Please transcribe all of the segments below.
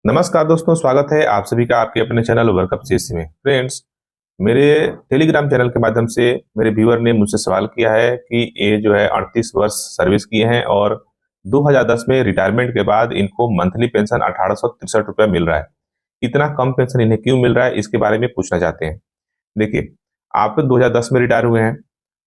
नमस्कार दोस्तों, स्वागत है आप सभी का आपके अपने चैनल वर्कअप सीएससी में। फ्रेंड्स, मेरे टेलीग्राम चैनल के माध्यम से मेरे व्यूअर ने मुझसे सवाल किया है कि ये जो है 38 वर्ष सर्विस किए हैं और 2010 में रिटायरमेंट के बाद इनको मंथली पेंशन 1863 रुपया मिल रहा है। इतना कम पेंशन इन्हें क्यों मिल रहा है, इसके बारे में पूछना चाहते हैं। देखिए, आप 2010 में रिटायर हुए हैं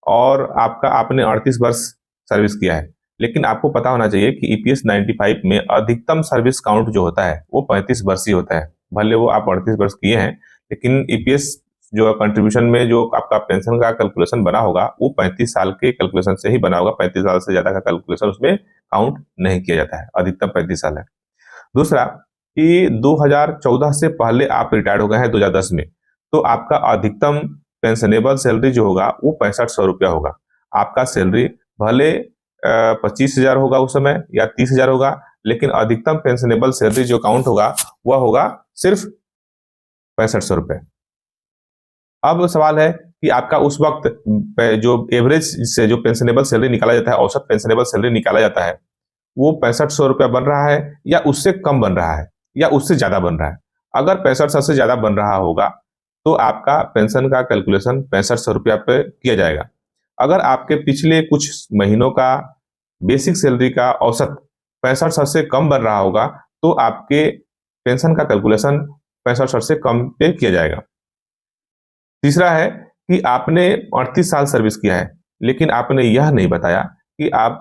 और आपने 38 वर्ष सर्विस किया है, लेकिन आपको पता होना चाहिए कि ईपीएस 95 में अधिकतम सर्विस काउंट जो होता है वो 35 वर्ष ही होता है। भले वो आप 38 वर्ष किए हैं, लेकिन ईपीएस जो कंट्रीब्यूशन में जो आपका पेंशन का कैलकुलेशन बना होगा वो 35 साल के कैलकुलेशन से ही बना होगा। 35 साल से ज्यादा का कैलकुलेशन उसमें काउंट नहीं किया जाता है, अधिकतम 35 साल है। दूसरा कि 2014 से पहले आप रिटायर्ड हो गए हैं 2010 में, तो आपका अधिकतम पेंशनेबल सैलरी जो होगा वो 6500 रुपया होगा। आपका सैलरी भले 25,000 होगा उस समय या 30,000 होगा, लेकिन अधिकतम पेंशनेबल सैलरी जो काउंट होगा वह होगा सिर्फ 6500 रुपए। अब सवाल है कि आपका उस वक्त जो एवरेज से जो पेंशनेबल सैलरी निकाला जाता है, औसत पेंशनेबल सैलरी निकाला जाता है, वो 6500 रुपया बन रहा है या उससे कम बन रहा है या उससे ज्यादा बन रहा है। अगर 6500 से ज्यादा बन रहा होगा तो आपका पेंशन का कैलकुलेशन 6500 रुपया पे किया जाएगा। अगर आपके पिछले कुछ महीनों का बेसिक सैलरी का औसत 6500 से कम बन रहा होगा तो आपके पेंशन का कैलकुलेशन 6500 से कम पे किया जाएगा। तीसरा है कि आपने 38 साल सर्विस किया है, लेकिन आपने यह नहीं बताया कि आप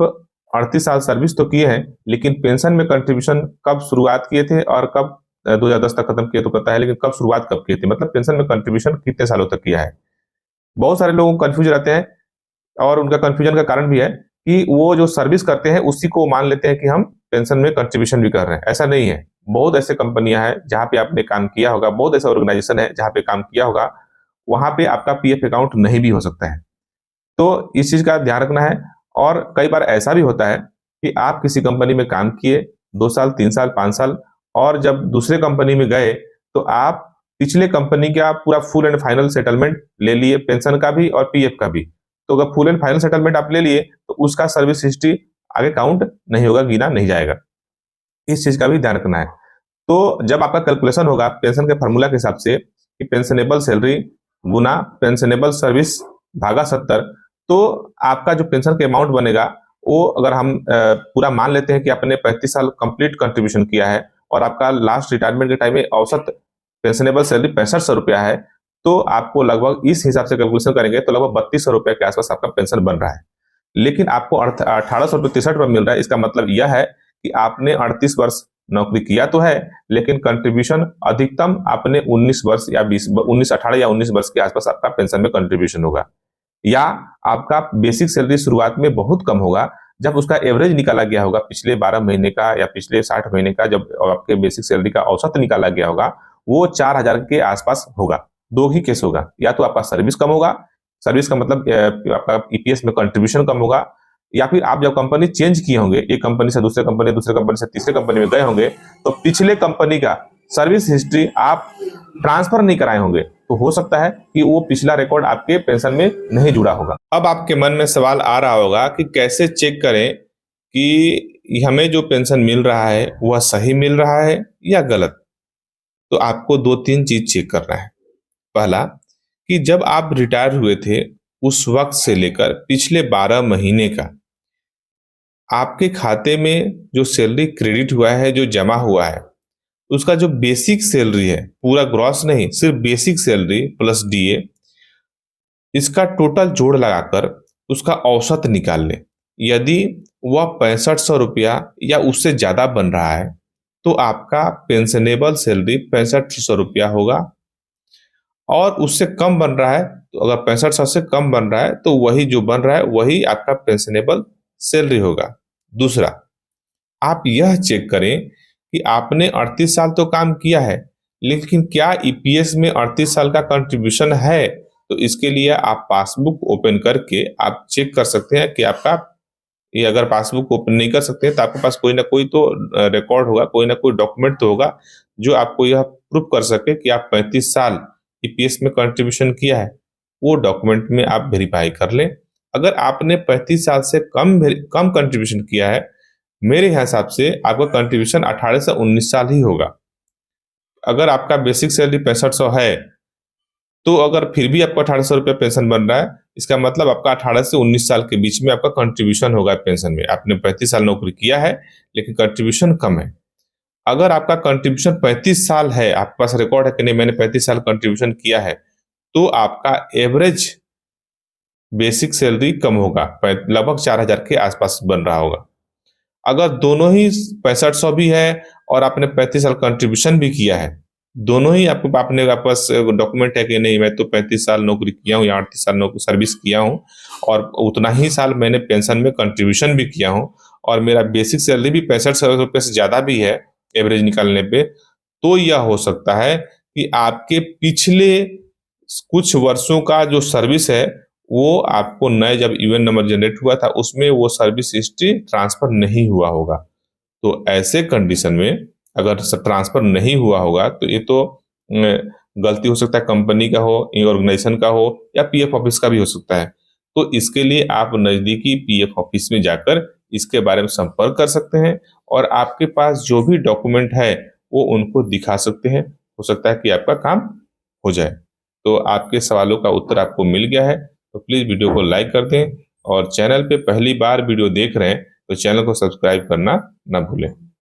38 साल सर्विस तो किए हैं, लेकिन पेंशन में कंट्रीब्यूशन कब शुरुआत किए थे और कब 2010 तक खत्म किए तो पता है, लेकिन कब शुरुआत कब किए थे, मतलब पेंशन में कंट्रीब्यूशन कितने सालों तक किया है। बहुत सारे लोग कंफ्यूज रहते हैं और उनका कंफ्यूजन का कारण भी है कि वो जो सर्विस करते हैं उसी को मान लेते हैं कि हम पेंशन में कंट्रीब्यूशन भी कर रहे हैं। ऐसा नहीं है। बहुत ऐसे कंपनियां हैं जहां पे आपने काम किया होगा, बहुत ऐसा ऑर्गेनाइजेशन है जहां पे काम किया होगा, वहां पे आपका पीएफ अकाउंट नहीं भी हो सकता है। तो इस चीज का ध्यान रखना है। और कई बार ऐसा भी होता है कि आप किसी कंपनी में काम किए 2 साल, 3 साल, 5 साल, और जब दूसरे कंपनी में गए तो आप पिछले कंपनी का पूरा फुल एंड फाइनल सेटलमेंट ले लिए, पेंशन का भी और पीएफ का भी। तो अगर फुल एंड फाइनल सेटलमेंट आप ले लिए तो उसका सर्विस हिस्ट्री आगे काउंट नहीं होगा, गिना नहीं जाएगा। इस चीज का भी ध्यान रखना है। तो जब आपका कैलकुलेशन होगा पेंशन के फॉर्मूला के हिसाब से कि पेंशनेबल सैलरी गुना पेंशनेबल सर्विस भागा 70, तो आपका जो पेंशन के अमाउंट बनेगा वो अगर हम पूरा मान लेते हैं कि आपने 35 साल कंप्लीट कंट्रीब्यूशन किया है और आपका लास्ट रिटायरमेंट के टाइम में औसत पेंशनेबल सैलरी 6500 रुपया है, तो आपको लगभग इस हिसाब से कैलकुलेशन करेंगे तो लगभग 3200 रुपया के आसपास आपका पेंशन बन रहा है। लेकिन आपको 1863 मिल रहा है। इसका मतलब यह है कि आपने 38 वर्ष नौकरी किया तो है, लेकिन कंट्रीब्यूशन अधिकतम आपने 19 वर्ष या 18 या 19 वर्ष के आसपास आपका पेंशन में कंट्रीब्यूशन होगा। या आपका बेसिक सैलरी शुरुआत में बहुत कम होगा, जब उसका एवरेज निकाला गया होगा पिछले 12 महीने का या पिछले 60 महीने का, जब आपके बेसिक सैलरी का औसत निकाला गया होगा वो 4000 के आसपास होगा। दो ही केस होगा, या तो आपका सर्विस कम होगा, सर्विस का मतलब आपका ईपीएस में कंट्रीब्यूशन कम होगा, या फिर आप जब कंपनी चेंज किए होंगे, एक कंपनी से दूसरे कंपनी, दूसरे कंपनी से तीसरे कंपनी में गए होंगे, तो पिछले कंपनी का सर्विस हिस्ट्री आप ट्रांसफर नहीं कराए होंगे, तो हो सकता है कि वो पिछला रिकॉर्ड आपके पेंशन में नहीं जुड़ा होगा। अब आपके मन में सवाल आ रहा होगा कि कैसे चेक करें कि हमें जो पेंशन मिल रहा है वह सही मिल रहा है या गलत। तो आपको 2-3 चीज चेक करना है। पहला कि जब आप रिटायर हुए थे उस वक्त से लेकर पिछले 12 महीने का आपके खाते में जो सैलरी क्रेडिट हुआ है, जो जमा हुआ है, उसका जो बेसिक सैलरी है, पूरा ग्रॉस नहीं, सिर्फ बेसिक सैलरी प्लस डीए, इसका टोटल जोड़ लगाकर उसका औसत निकाल लें। यदि वह 6500 रुपया या उससे ज्यादा बन रहा है तो आपका पेंशनेबल सैलरी 6500 रुपया होगा, और उससे कम बन रहा है तो अगर 6500 से कम बन रहा है तो वही जो बन रहा है वही आपका पेंशनेबल सैलरी होगा। दूसरा, आप यह चेक करें कि आपने 38 साल तो काम किया है, लेकिन क्या ईपीएस में 38 साल का कंट्रीब्यूशन है। तो इसके लिए आप पासबुक ओपन करके आप चेक कर सकते हैं कि आपका, ये अगर पासबुक ओपन नहीं कर सकते हैं तो आपके पास कोई ना कोई तो रिकॉर्ड होगा, कोई ना कोई डॉक्यूमेंट तो होगा जो आपको यह प्रूफ कर सके कि आप 35 साल ईपीएस में कंट्रीब्यूशन किया है। वो डॉक्यूमेंट में आप वेरीफाई कर लें। अगर आपने 35 साल से कम कंट्रीब्यूशन किया है, मेरे हिसाब से आपका कंट्रीब्यूशन 18 से 19 साल ही होगा। अगर आपका बेसिक सैलरी 6500 है, तो अगर फिर भी आपको 1800 रुपया पेंशन बन रहा है, इसका मतलब आपका 18 से 19 साल के बीच में आपका कंट्रीब्यूशन होगा पेंशन में। आपने 35 साल नौकरी किया है लेकिन कंट्रीब्यूशन कम है। अगर आपका कंट्रीब्यूशन 35 साल है, आपके पास रिकॉर्ड है कि नहीं मैंने 35 साल कंट्रीब्यूशन किया है, तो आपका एवरेज बेसिक सैलरी कम होगा, लगभग 4000 के आसपास बन रहा होगा। अगर दोनों ही 6500 भी है और आपने 35 साल कंट्रीब्यूशन भी किया है, दोनों ही आपको आपने पास डॉक्यूमेंट है कि नहीं मैं तो 35 साल नौकरी किया हूँ या 38 साल नौकरी सर्विस किया हूँ और उतना ही साल मैंने पेंशन में कंट्रीब्यूशन भी किया हूँ और मेरा बेसिक सैलरी भी 65 रुपये से ज़्यादा भी है एवरेज निकालने पे, तो यह हो सकता है कि आपके पिछले कुछ वर्षों का जो सर्विस है वो आपको नए जब यूएन नंबर जनरेट हुआ था उसमें वो सर्विस हिस्ट्री ट्रांसफर नहीं हुआ होगा। तो ऐसे कंडीशन में अगर ट्रांसफर नहीं हुआ होगा तो ये तो गलती हो सकता है, कंपनी का हो, ऑर्गेनाइजेशन का हो या पीएफ ऑफिस का भी हो सकता है। तो इसके लिए आप नजदीकी पीएफ ऑफिस में जाकर इसके बारे में संपर्क कर सकते हैं और आपके पास जो भी डॉक्यूमेंट है वो उनको दिखा सकते हैं। हो सकता है कि आपका काम हो जाए। तो आपके सवालों का उत्तर आपको मिल गया है, तो प्लीज वीडियो को लाइक कर दें और चैनल पे पहली बार वीडियो देख रहे हैं तो चैनल को सब्सक्राइब करना ना भूलें।